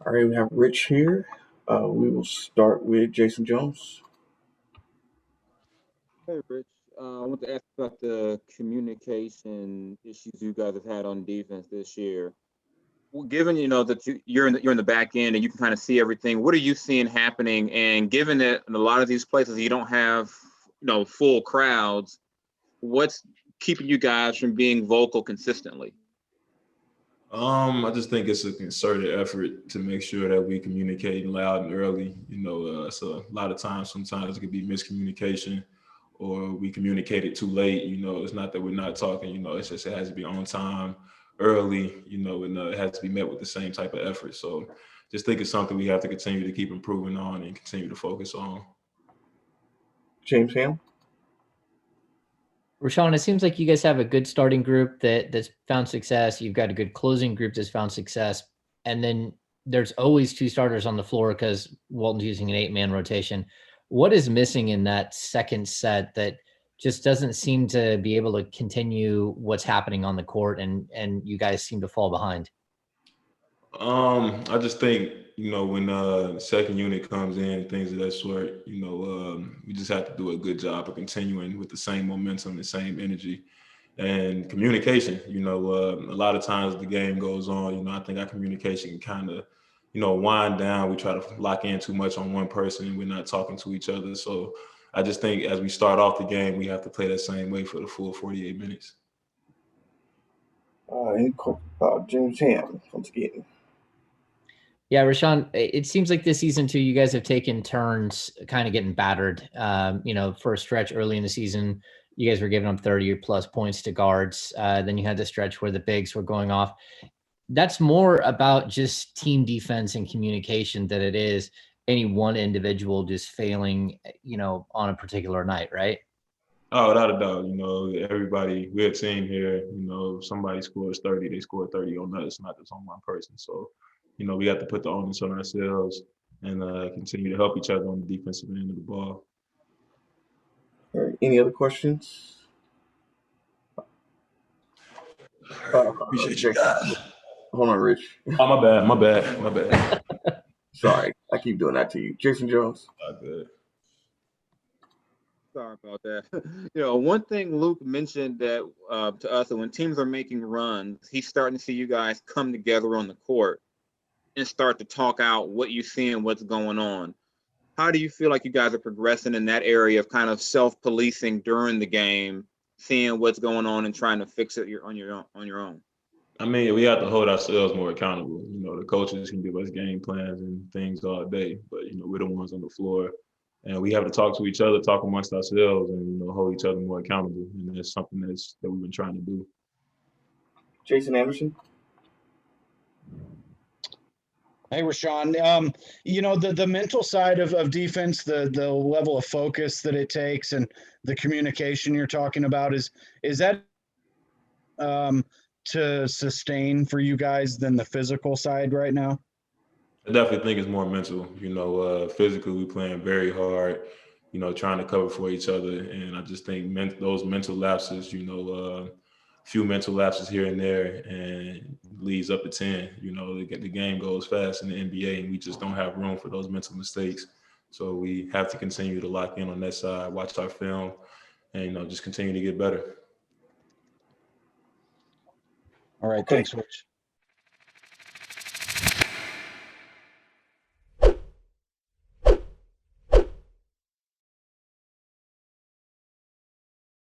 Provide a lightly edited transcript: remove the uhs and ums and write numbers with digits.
All right, we have Rich here. We will start with Jason Jones. Hey, Rich. I want to ask about the communication issues you guys have had on defense this year. Well, given that you're in the back end and you can kind of see everything, what are you seeing happening? And given that in a lot of these places you don't have full crowds, what's keeping you guys from being vocal consistently? I just think it's a concerted effort to make sure that we communicate loud and early. So a lot of times, sometimes it could be miscommunication, or we communicate it too late. It's not that we're not talking. It's just it has to be on time, early. And it has to be met with the same type of effort. So, just think it's something we have to continue to keep improving on and continue to focus on. James Ham. Richaun, it seems like you guys have a good starting group that's found success. You've got a good closing group that's found success. And then there's always two starters on the floor because Walton's using an 8-man rotation. What is missing in that second set that just doesn't seem to be able to continue what's happening on the court, and you guys seem to fall behind? I just think, when the second unit comes in, things of that sort, we just have to do a good job of continuing with the same momentum, the same energy and communication. A lot of times the game goes on, I think our communication can kind of, wind down. We try to lock in too much on one person. We're not talking to each other. So I just think as we start off the game, we have to play that same way for the full 48 minutes. James Ham, once again. Yeah, Richaun, it seems like this season too, you guys have taken turns kind of getting battered. For a stretch early in the season, you guys were giving up 30 or plus points to guards. Then you had the stretch where the bigs were going off. That's more about just team defense and communication than it is any one individual just failing, on a particular night, right? Oh, without a doubt, everybody, we're a team here. If somebody scores 30, they score 30 on us, not just on one person. So, we have to put the onus on ourselves and continue to help each other on the defensive end of the ball. All right, any other questions? Appreciate you guys. Hold on, Rich. Oh, my bad. Sorry, I keep doing that to you. Jason Jones. Good. Sorry about that. One thing Luke mentioned that to us that when teams are making runs, he's starting to see you guys come together on the court and start to talk out what you see and what's going on. How do you feel like you guys are progressing in that area of kind of self-policing during the game, seeing what's going on and trying to fix it on your own? I mean, we have to hold ourselves more accountable. The coaches can give us game plans and things all day, but we're the ones on the floor, and we have to talk to each other, talk amongst ourselves, and hold each other more accountable. And that's something that we've been trying to do. Jason Anderson. Hey, Richaun. The mental side of defense, the level of focus that it takes, and the communication you're talking about is that to sustain for you guys than the physical side right now? I definitely think it's more mental. Physically we playing very hard. Trying to cover for each other, and I just think those mental lapses. Few mental lapses here and there, and leads up to 10. The game goes fast in the NBA, and we just don't have room for those mental mistakes. So we have to continue to lock in on that side, watch our film, and just continue to get better. All right, thanks, Rich.